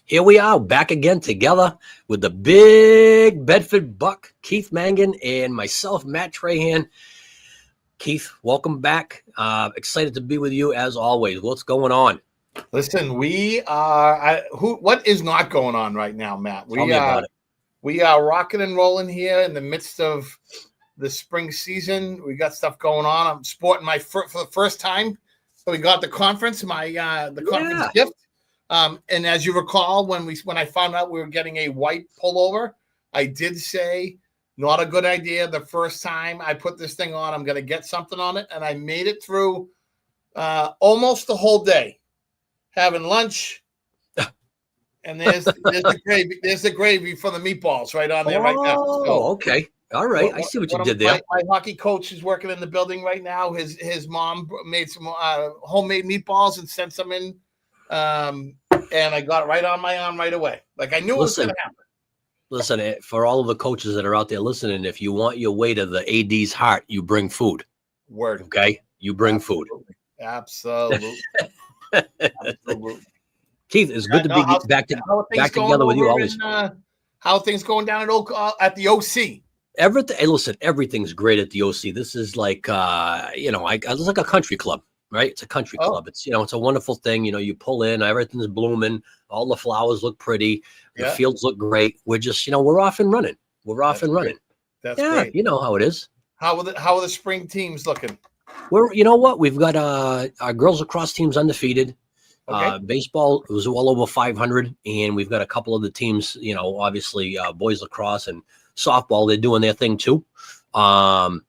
Here we are back again together with the big Bedford Buck, Keith Mangan, and myself, Matt Trahan. Keith, welcome back. Excited to be with you as always. What's going on? Listen, we are. What is not going on right now, Matt? Tell me about it. We are rocking and rolling here in the midst of the spring season. We got stuff going on. I'm sporting my for the first time. So we got the conference, conference gift. And as you recall, when I found out we were getting a white pullover, I did say not a good idea. The first time I put this thing on, I'm going to get something on it, and I made it through almost the whole day, having lunch. And there's the gravy. There's the gravy for the meatballs right on there right now. Oh, okay. All right. I see what you did there. My hockey coach is working in the building right now. His mom made some homemade meatballs and sent some in. And I got it right on my arm right away. Like I knew it was going to happen. Listen, for all of the coaches that are out there listening, if you want your way to the AD's heart, you bring food. Word. Okay? You bring food. Absolutely. Keith, it's good to be back together with you always. How are things going down at the OC? Everything's great at the OC. This is like, it's like a country club, right? It's a country club. It's, it's a wonderful thing. You pull in, everything's blooming. All the flowers look pretty. The fields look great. We're just, we're off and running. That's great. You know how it is. How are the spring teams looking? You know what? We've got our girls lacrosse teams undefeated. Okay. Baseball was well over 500, and we've got a couple of the teams, obviously boys lacrosse and softball, they're doing their thing too. So,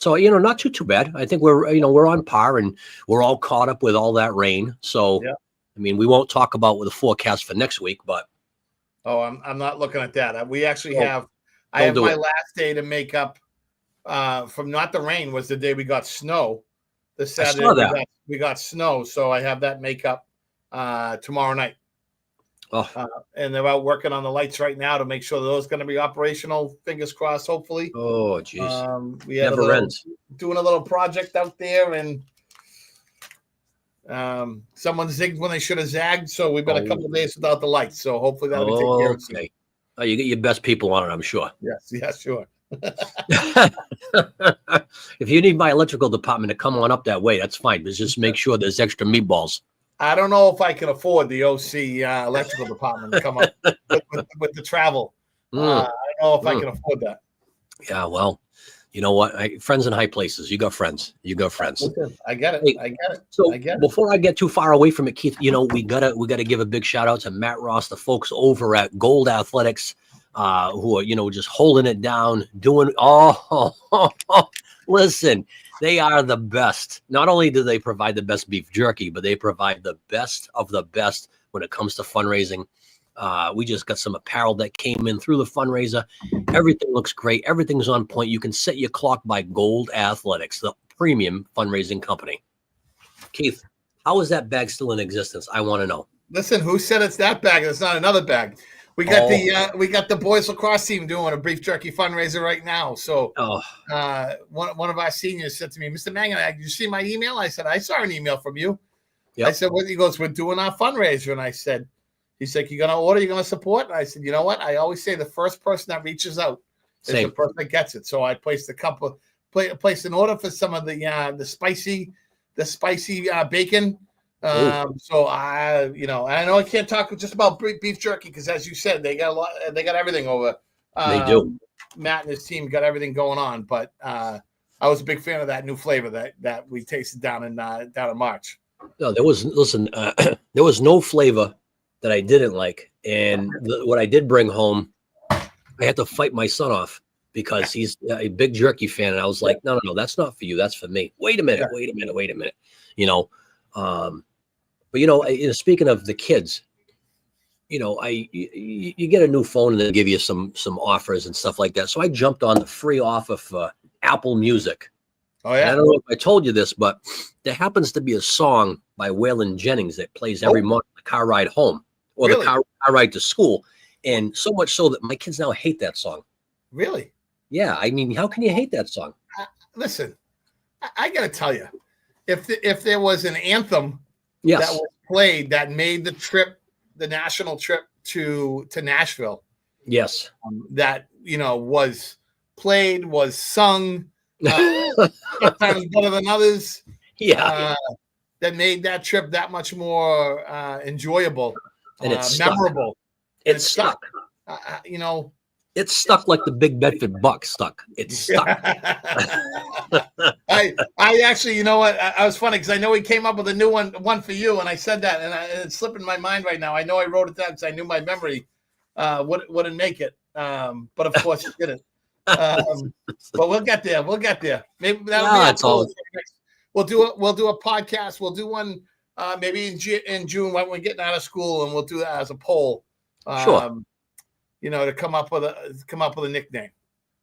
not too bad. I think we're on par, and we're all caught up with all that rain. So, we won't talk about the forecast for next week, but. Oh, I'm not looking at that. We actually I have my last day to make up from not the rain was the day we got snow. The Saturday we got snow, so I have that makeup tomorrow night. And they're out working on the lights right now to make sure those are going to be operational. Fingers crossed, hopefully. Oh, jeez. We have doing a little project out there, and someone zigged when they should have zagged, so we've been a couple of days without the lights. So hopefully that'll be taken care of soon. Oh, you get your best people on it, I'm sure. Yes, sure. If you need my electrical department to come on up that way, that's fine. But just make sure there's extra meatballs. I don't know if I can afford the OC electrical department to come up with the travel. I don't know if I can afford that. Yeah, well, you know what? Friends in high places. You got friends. I get it. So before I get too far away from it, Keith, we gotta give a big shout out to Matt Ross, the folks over at Gold Athletics. Who are, just holding it down, doing, listen, they are the best. Not only do they provide the best beef jerky, but they provide the best of the best when it comes to fundraising. We just got some apparel that came in through the fundraiser. Everything looks great. Everything's on point. You can set your clock by Gold Athletics, the premium fundraising company. Keith, how is that bag still in existence? I want to know. Listen, who said it's that bag? It's not another bag. We got the boys lacrosse team doing a beef jerky fundraiser right now. So one of our seniors said to me, Mr. Mangan, did you see my email? I said, I saw an email from you. Yep. I said, what? He goes, we're doing our fundraiser. And I said, he's like, you're going to order, you're going to support? And I said, you know what? I always say the first person that reaches out is the person that gets it. So I placed placed an order for some of the spicy bacon. So I know I can't talk just about beef jerky because, as you said, they got everything over. They do. Matt and his team got everything going on, but I was a big fan of that new flavor that we tasted down in March. No, there was no flavor that I didn't like, and what I did bring home, I had to fight my son off because he's a big jerky fan, and I was like, no, that's not for you, that's for me. Wait a minute. But speaking of the kids, you get a new phone and they give you some offers and stuff like that. So I jumped on the free offer for Apple Music. Oh yeah. And I don't know if I told you this, but there happens to be a song by Waylon Jennings that plays every morning on the car ride home or the car ride to school, and so much so that my kids now hate that song. Really? Yeah. How can you hate that song? Listen, I got to tell you, if there was an anthem. Yes. That was played that made the trip the national trip to Nashville. Yes. That, was played, was sung, sometimes better than others. Yeah. That made that trip that much more enjoyable and it's memorable. It's stuck. It's stuck like the Big Bedford Buck stuck. It's stuck. I actually, I was funny because I know he came up with a new one for you, and I said that, and it's slipping my mind right now. I know I wrote it down because I knew my memory wouldn't make it, but of course it didn't. But we'll get there. Maybe that'll be We'll do a podcast. We'll do one maybe in June when we're getting out of school, and we'll do that as a poll. Sure. To come up with a nickname.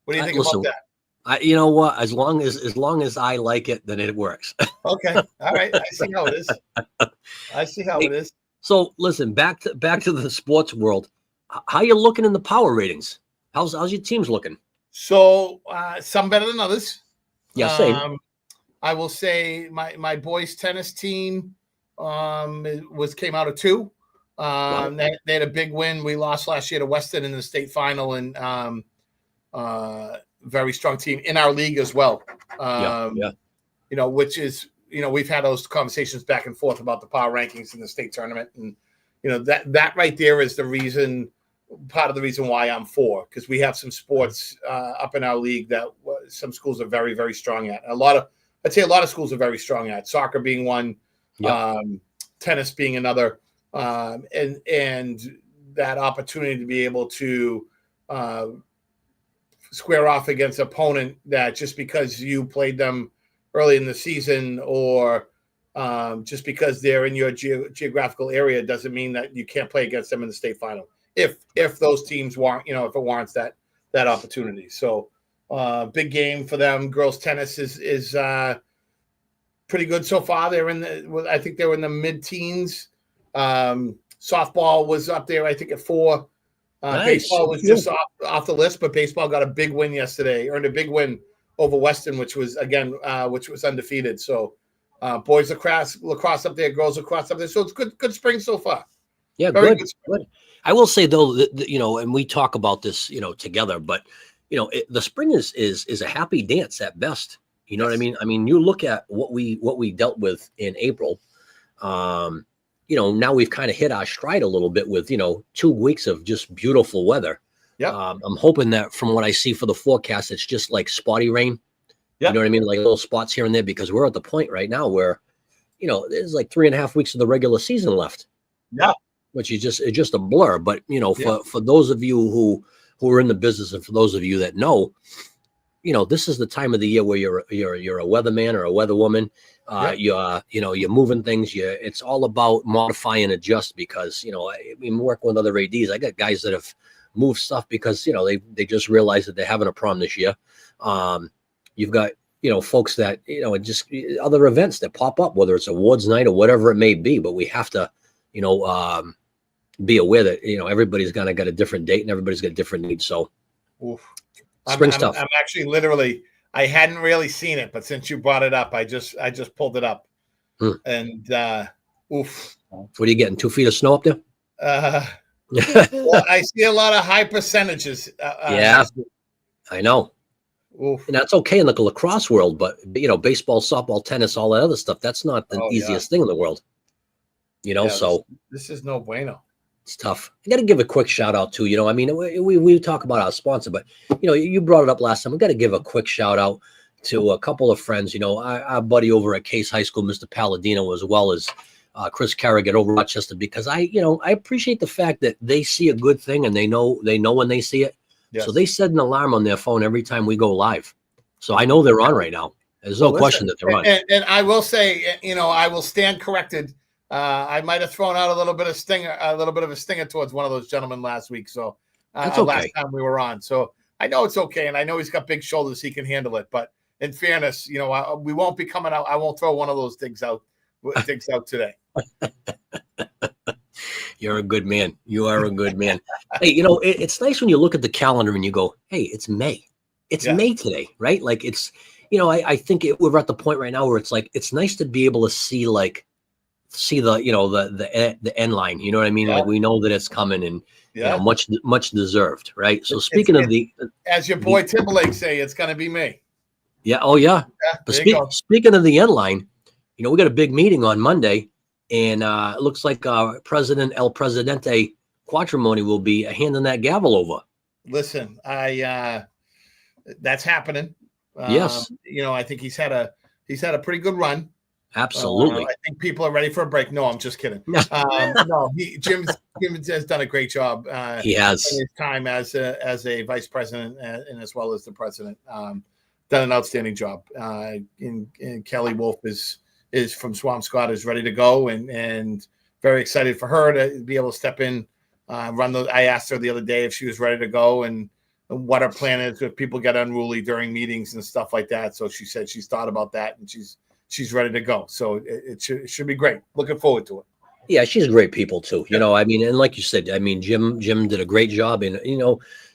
What do you think about that? You know what? As long as I like it, then it works. Okay. All right. I see how it is. So listen, back to the sports world. How you looking in the power ratings? How's your teams looking? So some better than others. Yeah, same. I will say my boys tennis team came out of 2. Wow. They had a big win. We lost last year to Weston in the state final, and very strong team in our league as well. Which is, we've had those conversations back and forth about the power rankings in the state tournament, and that right there is part of the reason why I'm 4, because we have some sports up in our league that some schools are very, very strong at. I'd say a lot of schools are very strong at, soccer being one, tennis being another. And that opportunity to be able to square off against an opponent that just because you played them early in the season, or just because they're in your geographical area, doesn't mean that you can't play against them in the state final. If those teams warrant, if it warrants that opportunity. So big game for them. Girls tennis is pretty good so far. I think they were in the mid-teens. Softball was up there, I think, at 4. Nice. Baseball was just off the list, but baseball got a big win yesterday, earned a big win over Weston, which was undefeated. So boys lacrosse up there, girls lacrosse up there. So it's good spring so far. Yeah, very good. I will say though, and we talk about this, together, but the spring is a happy dance at best. You know what I mean? I mean, you look at what we dealt with in April. Now we've kind of hit our stride a little bit with, 2 weeks of just beautiful weather. Yeah. I'm hoping that from what I see for the forecast, it's just like spotty rain. Yep. You know what I mean? Like little spots here and there, because we're at the point right now where, there's like 3.5 weeks of the regular season left. Yeah. Which is just a blur. But, for those of you who are in the business, and for those of you that know, this is the time of the year where you're a weatherman or a weatherwoman. You're moving things. It's all about modify and adjust, because, I'm working with other ADs. I got guys that have moved stuff because, they just realized that they're having a problem this year. You've got, folks that, just other events that pop up, whether it's awards night or whatever it may be, but we have to, be aware that, everybody's got a different date and everybody's got different needs. So spring stuff. I'm actually literally, I hadn't really seen it, but since you brought it up, I just pulled it up. And oof. What are you getting? 2 feet of snow up there? Well, I see a lot of high percentages. Yeah, I know. Oof. And that's okay in the lacrosse world, but baseball, softball, tennis, all that other stuff, that's not the easiest thing in the world. So this is no bueno. It's tough. I got to give a quick shout out to, we talk about our sponsor, but, you brought it up last time. We got to give a quick shout out to a couple of friends, our buddy over at Case High School, Mr. Palladino, as well as Chris Carrigan over Rochester, because I appreciate the fact that they see a good thing and they know when they see it. Yes. So they set an alarm on their phone every time we go live. So I know they're on right now. There's no question that they're on. And I will say, I will stand corrected. I might have thrown out a little bit of a stinger towards one of those gentlemen last week. So that's okay. Last time we were on. So I know it's okay. And I know he's got big shoulders. He can handle it. But in fairness, we won't be coming out. I won't throw one of those digs out today. You're a good man. You are a good man. Hey, it's nice when you look at the calendar and you go, hey, it's May. It's May today, right? Like it's, I think we're at the point right now where it's like, it's nice to be able to see like see the end line. You know what I mean? Like we know that it's coming, and much deserved, right? So speaking of as your boy Timberlake say, it's going to be me. Yeah. Oh yeah. But speaking of the end line, we got a big meeting on Monday, and it looks like President El Presidente Quattromoni will be handing that gavel over. Listen, that's happening. Yes. I think he's had a pretty good run. Absolutely. I think people are ready for a break. No, I'm just kidding. No, Jim has done a great job. He has in his time as a vice president and as well as the president. Done an outstanding job. And Kelly Wolf is from Swampscott, is ready to go, and very excited for her to be able to step in, run the. I asked her the other day if she was ready to go and what her plan is if people get unruly during meetings and stuff like that. So she said she's thought about that and she's ready to go. So it should be great. Looking forward to it. Yeah, she's great people too. And like you said, Jim did a great job in,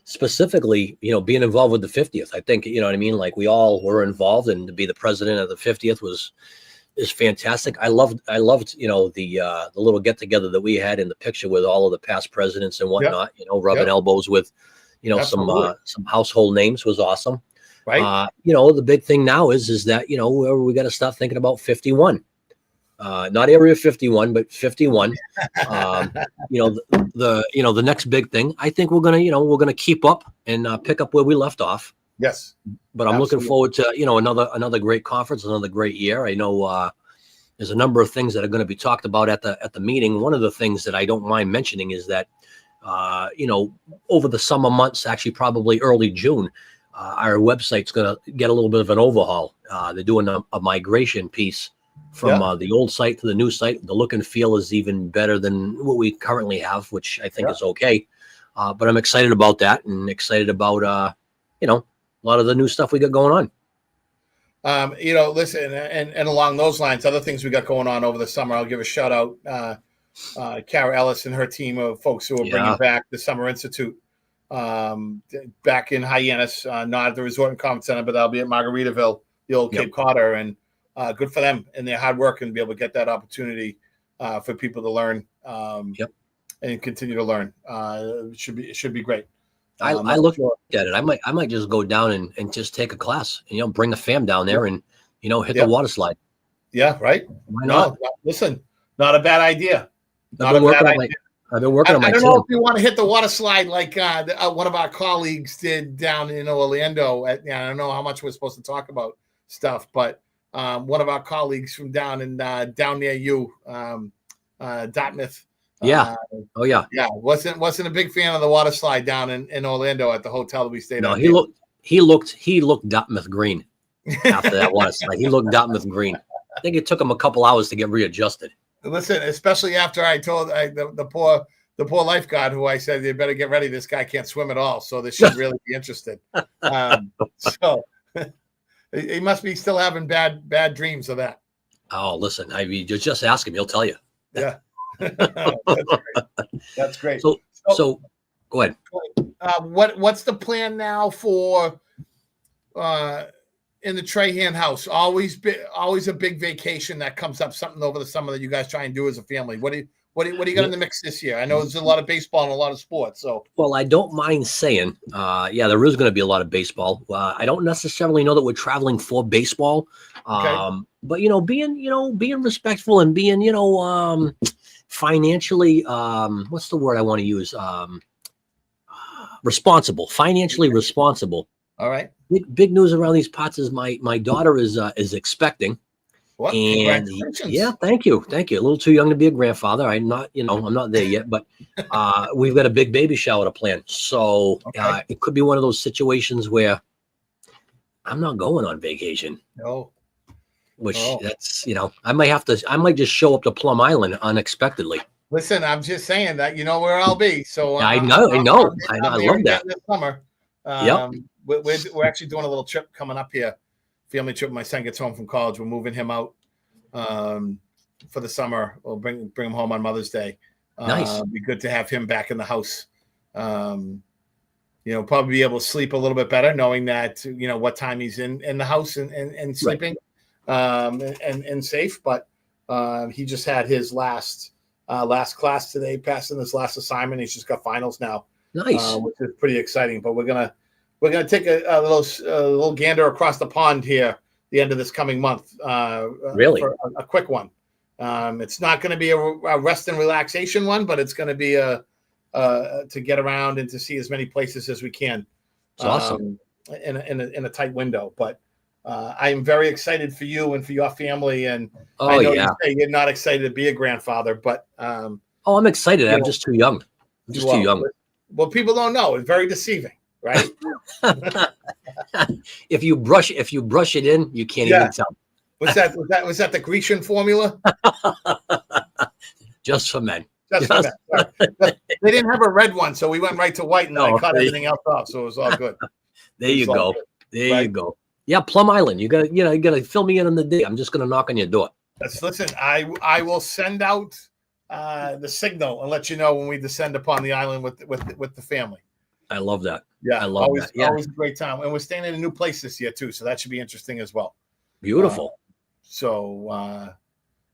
specifically, being involved with the 50th. I think, like we all were involved, and to be the president of the 50th is fantastic. I loved, the little get together that we had in the picture with all of the past presidents and whatnot, rubbing elbows with, some household names was awesome. Right. The big thing now is that, we got to start thinking about 51. Not Area 51, but 51. The next big thing, I think we're gonna keep up and pick up where we left off. Yes, but I'm looking forward to another great conference, another great year. I know there's a number of things that are going to be talked about at the meeting. One of the things that I don't mind mentioning is that over the summer months, actually probably early June, our website's going to get a little bit of an overhaul. They're doing a migration piece from the old site to the new site. The look and feel is even better than what we currently have, which I think is okay. But I'm excited about that, and excited about, a lot of the new stuff we got going on. Listen, and along those lines, other things we got going on over the summer, I'll give a shout out, Kara Ellis and her team of folks who are bringing back the Summer Institute back in Hyannis, not at the Resort and Conference Center, but that'll be at Margaritaville, the old Cape Codder, and good for them and their hard work and be able to get that opportunity for people to learn and continue to learn. It should be great. I looked at it. I might just go down and just take a class, bring a fam down there and, hit the water slide. Yeah. Right. Why not? No, listen, not a bad idea. I've been working on my I don't know if you want to hit the water slide like one of our colleagues did down in Orlando. I don't know how much we're supposed to talk about stuff, but one of our colleagues from down near you, Dartmouth. Wasn't a big fan of the water slide down in Orlando at the hotel that we stayed at. No, he looked Dartmouth green after that water slide. He looked Dartmouth green. I think it took him a couple hours to get readjusted. Listen, especially after I told the poor lifeguard who I said, you better get ready. This guy can't swim at all. So this should really be interested. So he must be still having bad dreams of that. Oh, listen, just ask him. He'll tell you. Yeah. That's great. So go ahead. What's the plan now for in the Trahan house? Always a big vacation that comes up, something over the summer that you guys try and do as a family. What do you got in the mix this year? I know there's a lot of baseball and a lot of sports. So well, I don't mind saying, there is going to be a lot of baseball. I don't necessarily know that we're traveling for baseball, but being respectful and being financially, what's the word I want to use? Responsible, financially responsible. All right. Big news around these parts is my daughter is expecting. What? And thank you. A little too young to be a grandfather. I'm not there yet, but we've got a big baby shower to plan. So it could be one of those situations where I'm not going on vacation. No. That's, I might just show up to Plum Island unexpectedly. Listen, I'm just saying that where I'll be. So I know. I love that. This summer. We're actually doing a little trip coming up here. Family trip. My son gets home from college. We're moving him out for the summer. We'll bring him home on Mother's Day. Nice. It'd be good to have him back in the house. Probably be able to sleep a little bit better, knowing that what time he's in the house and sleeping, and safe. But He just had his last class today, passing his last assignment. He's just got finals now. Nice, which is pretty exciting. But we're gonna take a little gander across the pond here the end of this coming month. Really, for a quick one. It's not going to be a rest and relaxation one, but it's going to be to get around and to see as many places as we can. It's awesome in a tight window. But I am very excited for you and for your family. And I know yeah, you say you're not excited to be a grandfather, but I'm excited. I'm just too young. I'm just too young. Well, people don't know. It's very deceiving, right? If you brush it in, you can't even tell. Was that the Grecian formula? Just for men. Just for men. Right. They didn't have a red one, so we went right to white, and I cut everything else off, so it was all good. There you go. There you go. Yeah, Plum Island. You gotta fill me in on the day. I'm just gonna knock on your door. Listen, I will send out the signal and let you know when we descend upon the island with the family. I love that. Yeah, I love that. Yeah, always a great time, and we're staying in a new place this year too, so that should be interesting as well. Beautiful. So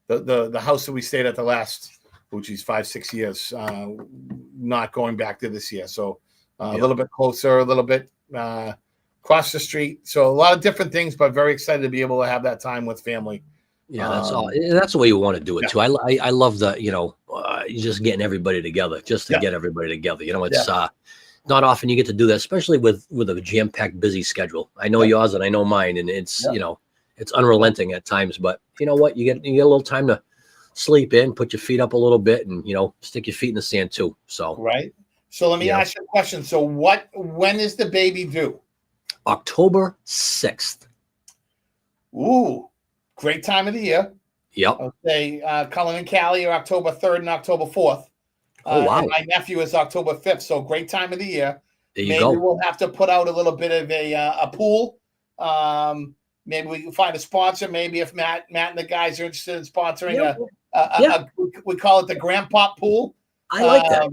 the house that we stayed at the last, 5-6 years, not going back to this year. So a little bit closer, a little bit across the street. So a lot of different things, but very excited to be able to have that time with family. Yeah, that's all. That's the way you want to do it too. I love the just getting everybody together, just to get everybody together. It's not often you get to do that, especially with a jam-packed, busy schedule. I know yours and I know mine, and it's it's unrelenting at times. But you know what? You get a little time to sleep in, put your feet up a little bit, and stick your feet in the sand too. So right. So let me ask you a question. So when is the baby due? October 6th. Ooh, great time of the year. Yep. Okay, Cullen and Callie are October 3rd and October 4th. Oh, wow. And my nephew is October 5th, so great time of the year. There you go. Maybe we'll have to put out a little bit of a pool. Maybe we can find a sponsor. Maybe if Matt and the guys are interested in sponsoring we call it the Grandpa Pool. I like that.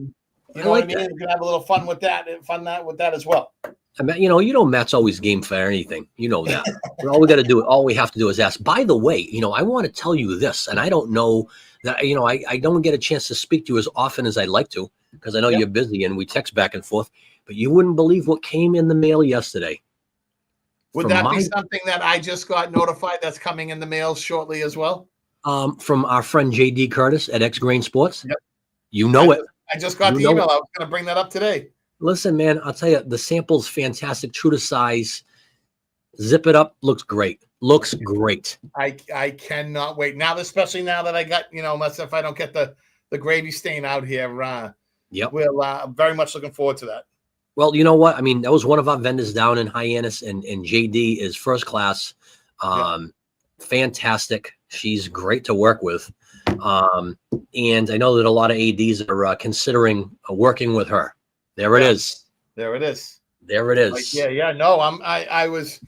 You know what I mean? We can have a little fun with that as well. Matt's always game for anything. You know that. All we have to do is ask. By the way, I want to tell you this, and I don't know that, I don't get a chance to speak to you as often as I'd like to, because I know you're busy and we text back and forth, but you wouldn't believe what came in the mail yesterday. Would that be something that I just got notified that's coming in the mail shortly as well? From our friend JD Curtis at X Grain Sports. Yep. It. I just got the email. I was going to bring that up today. Listen, man, I'll tell you, the sample's fantastic, true to size. Zip it up, looks great. Looks great. I cannot wait. Now, especially now that I got, unless if I don't get the gravy stain out here, we're very much looking forward to that. Well, you know what? I mean, that was one of our vendors down in Hyannis, and JD is first class. Fantastic. She's great to work with. And I know that a lot of ADs are considering working with her. There it is. There it is. There it is. No, I was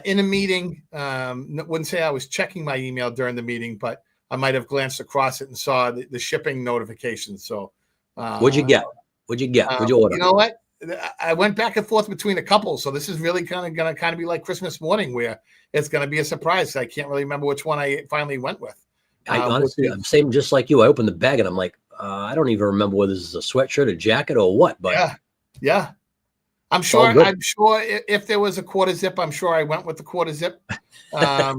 in a meeting. Wouldn't say I was checking my email during the meeting, but I might have glanced across it and saw the shipping notification. So, what'd you get? What'd you order? You know what? I went back and forth between a couple. So this is really going to be like Christmas morning, where it's going to be a surprise. I can't really remember which one I finally went with. I honestly, I'm same just like you. I opened the bag and I'm like, I don't even remember whether this is a sweatshirt, a jacket, or what. But yeah. I'm sure if there was a quarter zip, I'm sure I went with the quarter zip. Because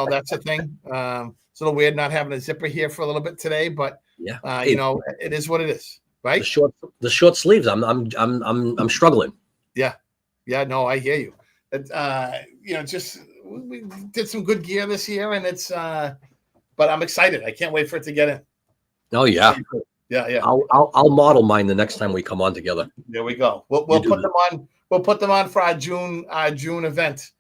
that's a thing. It's a little weird not having a zipper here for a little bit today, but it is what it is, right? The short sleeves. I'm struggling. Yeah. No, I hear you. Just we did some good gear this year, and it's. But I'm excited. I can't wait for it to get in. Oh yeah. Yeah. I'll model mine the next time we come on together. There we go. We'll put them on. We'll put them on for our June event.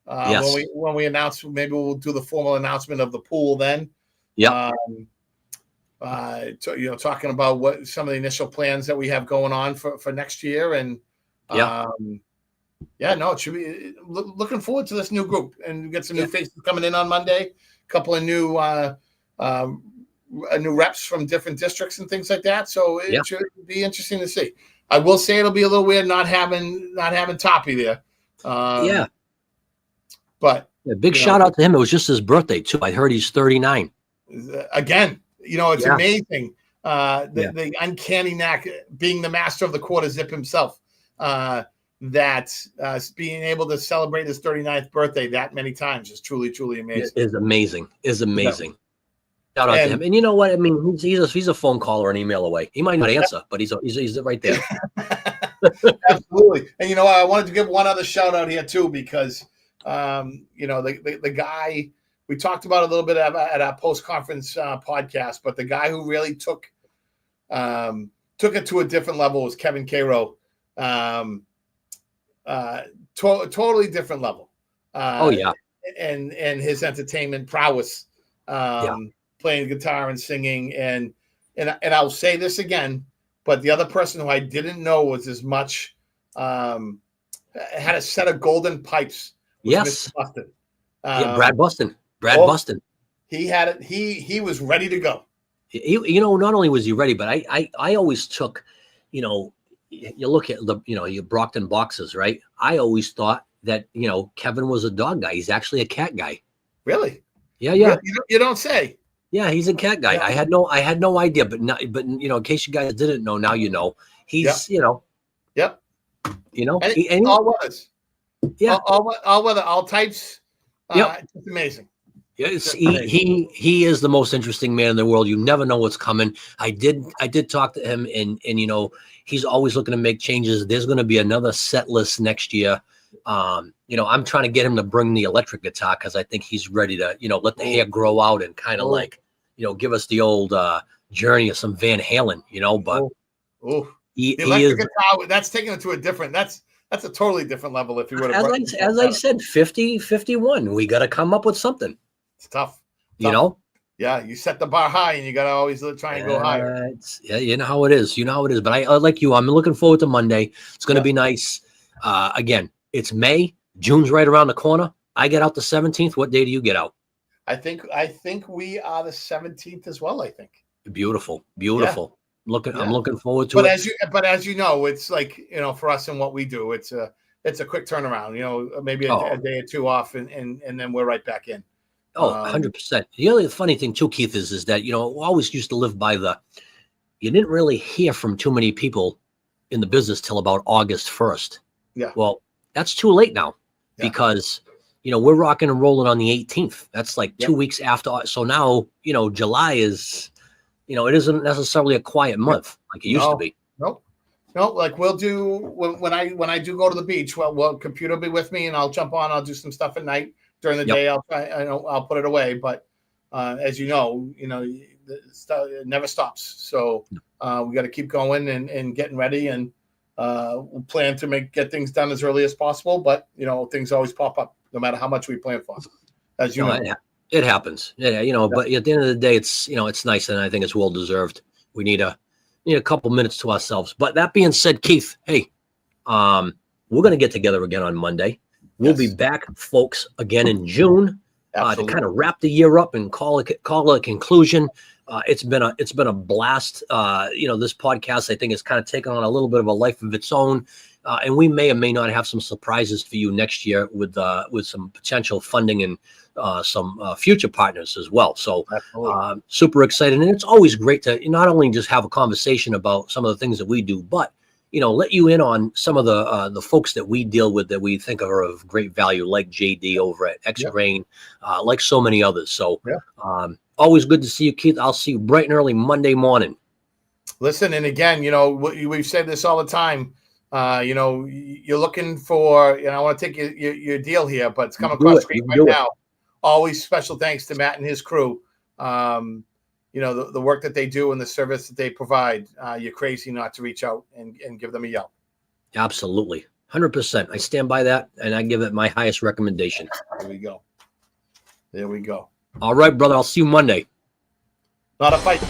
Yes. When we announce, maybe we'll do the formal announcement of the pool then. Yeah. Talking about what some of the initial plans that we have going on for next year, and it should be looking forward to this new group and get some new faces coming in on Monday. A couple of new reps from different districts and things like that. So it should be interesting to see. I will say it'll be a little weird not having Toppy there. But big shout out to him. It was just his birthday too. I heard he's 39. again, it's amazing. The uncanny knack, being the master of the quarter zip himself, being able to celebrate his 39th birthday that many times is truly, truly amazing. It is amazing. Yeah. Shout out to him. And you know what? I mean, he's a phone call or an email away. He might not answer, but he's right there. Absolutely. And I wanted to give one other shout out here too, because the guy we talked about a little bit at our post-conference podcast, but the guy who really took it to a different level was Kevin Cairo. Totally different level. And his entertainment prowess. Playing guitar and singing, and I'll say this again, but the other person who I didn't know was as much had a set of golden pipes. Yes, Buston. Brad Buston. Buston. He had it. He was ready to go. Not only was he ready, but I always took, you look at your Brockton boxes, right? I always thought that Kevin was a dog guy. He's actually a cat guy. Really? Yeah. You don't say. Yeah, he's a cat guy. Yeah. I had no idea, but in case you guys didn't know, now you know. He's Yep. And all weathers. Yeah. All weather, all types. Yep. It's amazing. Yes, he is the most interesting man in the world. You never know what's coming. I did talk to him, and he's always looking to make changes. There's going to be another set list next year. I'm trying to get him to bring the electric guitar because I think he's ready to let the hair grow out and kind of give us the old journey of some Van Halen. But the electric guitar, that's taking it to a different. That's a totally different level. If you would have, as I said, 50, 51. We got to come up with something. It's tough. Yeah, you set the bar high, and you got to always try and go higher. You know how it is. But I like you. I'm looking forward to Monday. It's going to be nice. Again, it's May. June's right around the corner. I get out the 17th. What day do you get out? I think we are the 17th as well. I think. Beautiful. Yeah. I'm looking forward to it. But as you know, it's like for us and what we do, it's a quick turnaround. Maybe a day or two off, and then we're right back in. 100%. The other funny thing too, Keith, is that always used to live by you didn't really hear from too many people in the business till about August 1st. Yeah. Well, that's too late now because we're rocking and rolling on the 18th. That's like 2 weeks after. So now July is it isn't necessarily a quiet month like it used to be. Nope. No, like we'll do when I do go to the beach. Well, computer will be with me, and I'll jump on. I'll do some stuff at night. During the day, I'll put it away. But as you know, it never stops. So we got to keep going and getting ready, and we'll plan to get things done as early as possible. But things always pop up, no matter how much we plan for. As you know, it happens. Yeah, But at the end of the day, it's it's nice, and I think it's well deserved. We need a couple minutes to ourselves. But that being said, Keith, hey, we're gonna get together again on Monday. We'll be back, folks, again in June to kind of wrap the year up and call it a conclusion. It's been a blast. This podcast, I think, has kind of taken on a little bit of a life of its own, and we may or may not have some surprises for you next year with some potential funding and some future partners as well. So super excited, and it's always great to not only just have a conversation about some of the things that we do, but let you in on some of the folks that we deal with that we think are of great value, like JD over at X Grain, like so many others. So always good to see you, Keith. I'll see you bright and early Monday morning. Listen, and again, we've said this all the time. You're looking for, I want to take your deal here, but it's coming across screen right now. Always special thanks to Matt and his crew. The work that they do and the service that they provide, you're crazy not to reach out and give them a yell. Absolutely. 100%. I stand by that, and I give it my highest recommendation. There we go. All right, brother. I'll see you Monday. Not a fight.